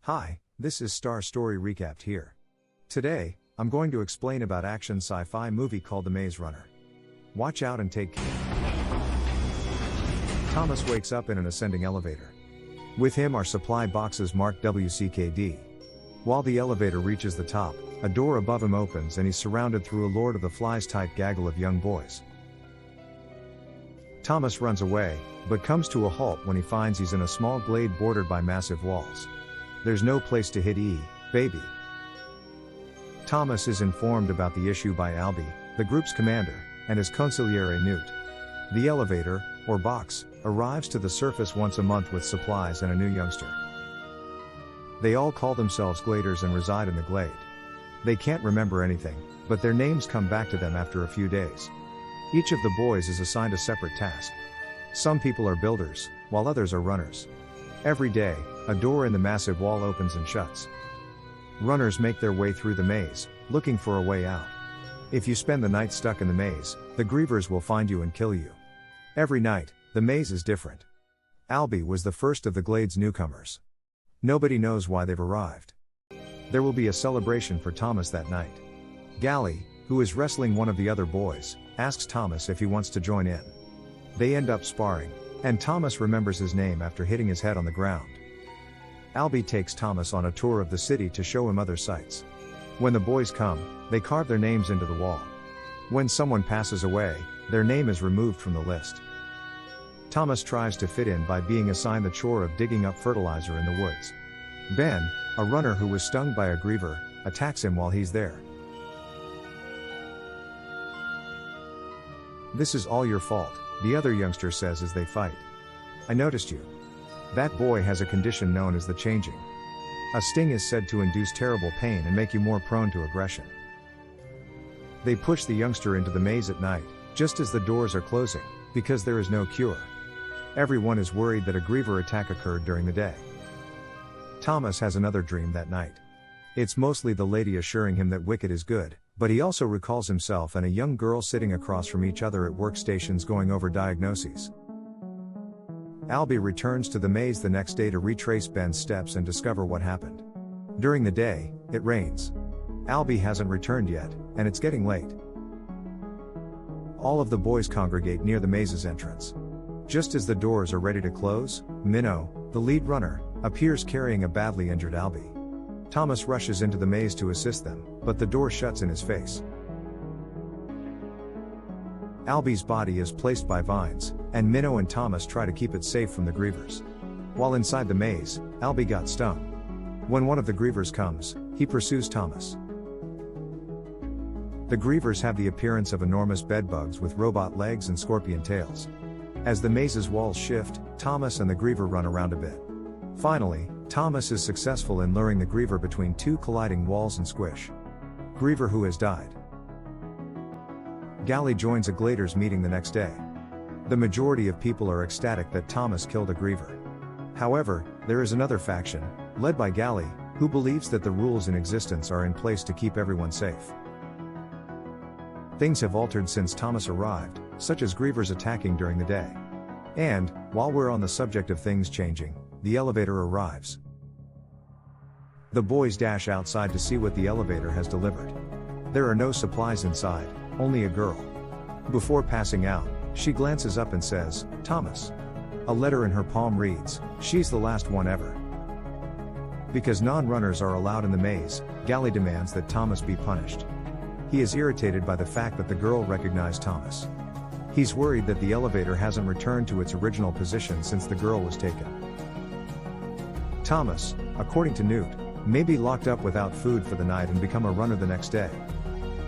Hi, this is Star Story Recapped here. Today, I'm going to explain about action sci-fi movie called The Maze Runner. Watch out and take care. Thomas wakes up in an ascending elevator. With him are supply boxes marked WCKD. While the elevator reaches the top, a door above him opens and he's surrounded through a Lord of the Flies type gaggle of young boys. Thomas runs away, but comes to a halt when he finds he's in a small glade bordered by massive walls. There's no place to hit baby. Thomas is informed about the issue by Albie, the group's commander, and his consigliere Newt. The elevator, or box, arrives to the surface once a month with supplies and a new youngster. They all call themselves Gladers and reside in the glade. They can't remember anything, but their names come back to them after a few days. Each of the boys is assigned a separate task. Some people are builders, while others are runners. Every day, a door in the massive wall opens and shuts. Runners make their way through the maze, looking for a way out. If you spend the night stuck in the maze, the grievers will find you and kill you. Every night, the maze is different. Albie was the first of the glade's newcomers. Nobody knows why they've arrived. There will be a celebration for Thomas that night. Gally, who is wrestling one of the other boys, asks Thomas if he wants to join in. They end up sparring, and Thomas remembers his name after hitting his head on the ground. Albie takes Thomas on a tour of the city to show him other sights. When the boys come, they carve their names into the wall. When someone passes away, their name is removed from the list. Thomas tries to fit in by being assigned the chore of digging up fertilizer in the woods. Ben, a runner who was stung by a griever, attacks him while he's there. "This is all your fault," the other youngster says as they fight. "I noticed you. That boy has a condition known as the changing. A sting is said to induce terrible pain and make you more prone to aggression." They push the youngster into the maze at night, just as the doors are closing, because there is no cure. Everyone is worried that a griever attack occurred during the day. Thomas has another dream that night. It's mostly the lady assuring him that Wicked is good, but he also recalls himself and a young girl sitting across from each other at workstations going over diagnoses. Albie returns to the maze the next day to retrace Ben's steps and discover what happened. During the day, it rains. Albie hasn't returned yet, and it's getting late. All of the boys congregate near the maze's entrance. Just as the doors are ready to close, Minnow, the lead runner, appears carrying a badly injured Albie. Thomas rushes into the maze to assist them, but the door shuts in his face. Albie's body is placed by vines, and Minnow and Thomas try to keep it safe from the grievers. While inside the maze, Albie got stung. When one of the grievers comes, he pursues Thomas. The grievers have the appearance of enormous bedbugs with robot legs and scorpion tails. As the maze's walls shift, Thomas and the griever run around a bit. Finally, Thomas is successful in luring the griever between two colliding walls and squish. Griever who has died. Gally joins a Gladers meeting the next day. The majority of people are ecstatic that Thomas killed a griever. However, there is another faction, led by Gally, who believes that the rules in existence are in place to keep everyone safe. Things have altered since Thomas arrived, such as grievers attacking during the day. And, while we're on the subject of things changing, the elevator arrives. The boys dash outside to see what the elevator has delivered. There are no supplies inside, only a girl. Before passing out, she glances up and says, "Thomas." A letter in her palm reads, "She's the last one ever." Because non-runners are allowed in the maze, Gally demands that Thomas be punished. He is irritated by the fact that the girl recognized Thomas. He's worried that the elevator hasn't returned to its original position since the girl was taken. Thomas, according to Newt, may be locked up without food for the night and become a runner the next day.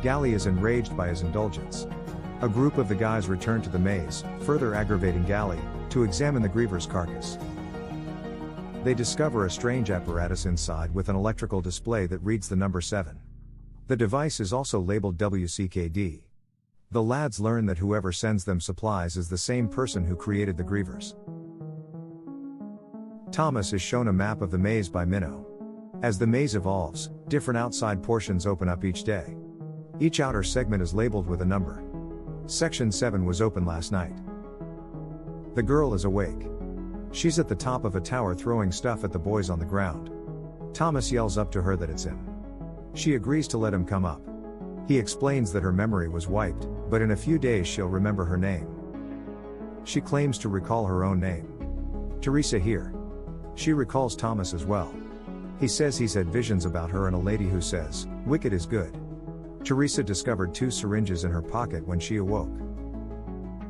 Gally is enraged by his indulgence. A group of the guys return to the maze, further aggravating Gally, to examine the griever's carcass. They discover a strange apparatus inside with an electrical display that reads the number 7. The device is also labeled WCKD. The lads learn that whoever sends them supplies is the same person who created the grievers. Thomas is shown a map of the maze by Minnow. As the maze evolves, different outside portions open up each day. Each outer segment is labeled with a number. Section 7 was open last night. The girl is awake. She's at the top of a tower throwing stuff at the boys on the ground. Thomas yells up to her that it's him. She agrees to let him come up. He explains that her memory was wiped, but in a few days she'll remember her name. She claims to recall her own name. Teresa here. She recalls Thomas as well. He says he's had visions about her and a lady who says, "Wicked is good." Teresa discovered 2 syringes in her pocket when she awoke.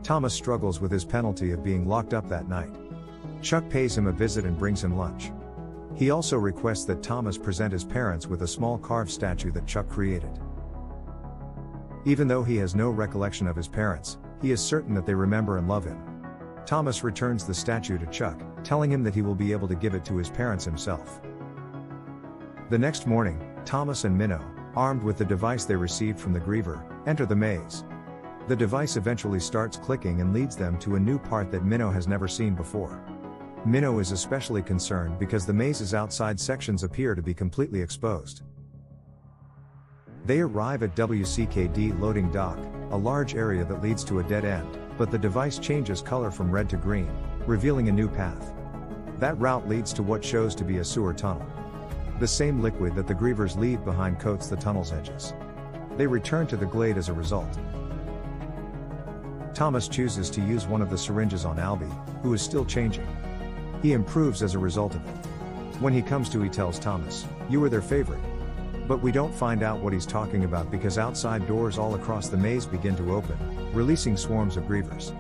Thomas struggles with his penalty of being locked up that night. Chuck pays him a visit and brings him lunch. He also requests that Thomas present his parents with a small carved statue that Chuck created. Even though he has no recollection of his parents, he is certain that they remember and love him. Thomas returns the statue to Chuck, telling him that he will be able to give it to his parents himself. The next morning, Thomas and Minnow, armed with the device they received from the griever, enter the maze. The device eventually starts clicking and leads them to a new part that Minnow has never seen before. Minnow is especially concerned because the maze's outside sections appear to be completely exposed. They arrive at WCKD loading dock, a large area that leads to a dead end, but the device changes color from red to green, revealing a new path. That route leads to what shows to be a sewer tunnel. The same liquid that the grievers leave behind coats the tunnel's edges. They return to the glade as a result. Thomas chooses to use one of the syringes on Albie, who is still changing. He improves as a result of it. When he comes to, he tells Thomas, "You were their favorite." But we don't find out what he's talking about because outside doors all across the maze begin to open, releasing swarms of grievers.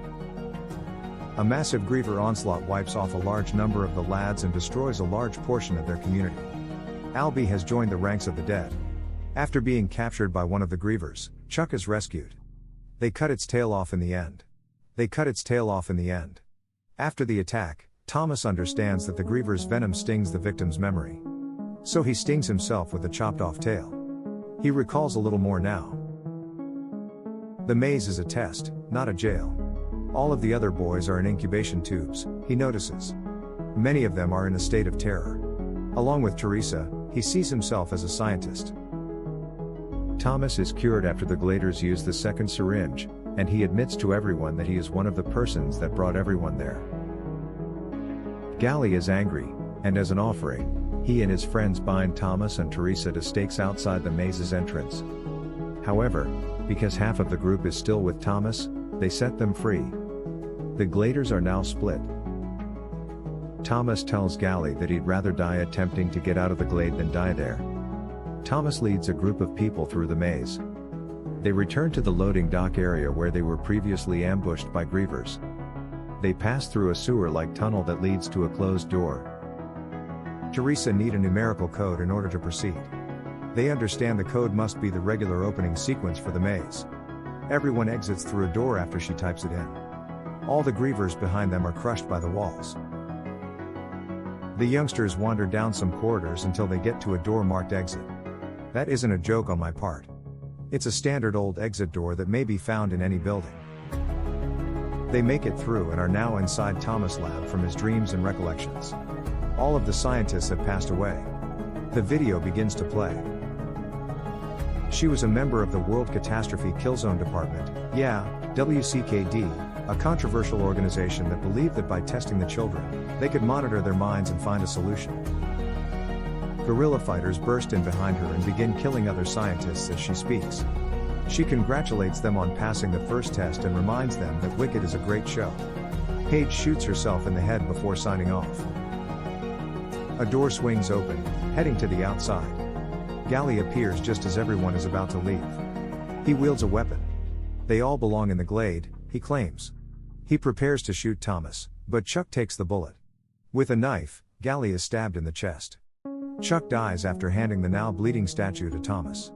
A massive griever onslaught wipes off a large number of the lads and destroys a large portion of their community. Albie has joined the ranks of the dead. After being captured by one of the grievers, Chuck is rescued. They cut its tail off in the end. After the attack, Thomas understands that the griever's venom stings the victim's memory. So he stings himself with the chopped off tail. He recalls a little more now. The maze is a test, not a jail. All of the other boys are in incubation tubes, he notices. Many of them are in a state of terror. Along with Teresa, he sees himself as a scientist. Thomas is cured after the gladers use the second syringe, and he admits to everyone that he is one of the persons that brought everyone there. Gally is angry, and as an offering, he and his friends bind Thomas and Teresa to stakes outside the maze's entrance. However, because half of the group is still with Thomas, they set them free. The gladers are now split. Thomas tells Gally that he'd rather die attempting to get out of the glade than die there. Thomas leads a group of people through the maze. They return to the loading dock area where they were previously ambushed by grievers. They pass through a sewer-like tunnel that leads to a closed door. Teresa needs a numerical code in order to proceed. They understand the code must be the regular opening sequence for the maze. Everyone exits through a door after she types it in. All the grievers behind them are crushed by the walls. The youngsters wander down some corridors until they get to a door marked exit. That isn't a joke on my part. It's a standard old exit door that may be found in any building. They make it through and are now inside Thomas' lab from his dreams and recollections. All of the scientists have passed away. The video begins to play. She was a member of the World Catastrophe Kill Zone Department, WCKD, a controversial organization that believed that by testing the children, they could monitor their minds and find a solution. Guerrilla fighters burst in behind her and begin killing other scientists as she speaks. She congratulates them on passing the first test and reminds them that Wicked is a great show. Paige shoots herself in the head before signing off. A door swings open, heading to the outside. Gally appears just as everyone is about to leave. He wields a weapon. They all belong in the glade, he claims. He prepares to shoot Thomas, but Chuck takes the bullet. With a knife, Gally is stabbed in the chest. Chuck dies after handing the now bleeding statue to Thomas.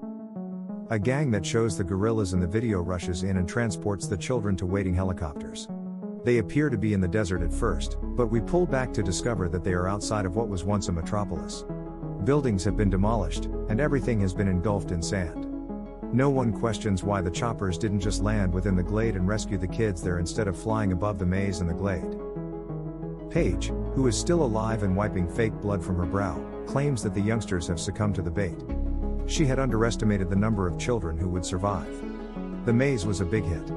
A gang that shows the gorillas in the video rushes in and transports the children to waiting helicopters. They appear to be in the desert at first, but we pull back to discover that they are outside of what was once a metropolis. Buildings have been demolished, and everything has been engulfed in sand. No one questions why the choppers didn't just land within the glade and rescue the kids there instead of flying above the maze and the glade. Paige, who is still alive and wiping fake blood from her brow, claims that the youngsters have succumbed to the bait. She had underestimated the number of children who would survive. The maze was a big hit.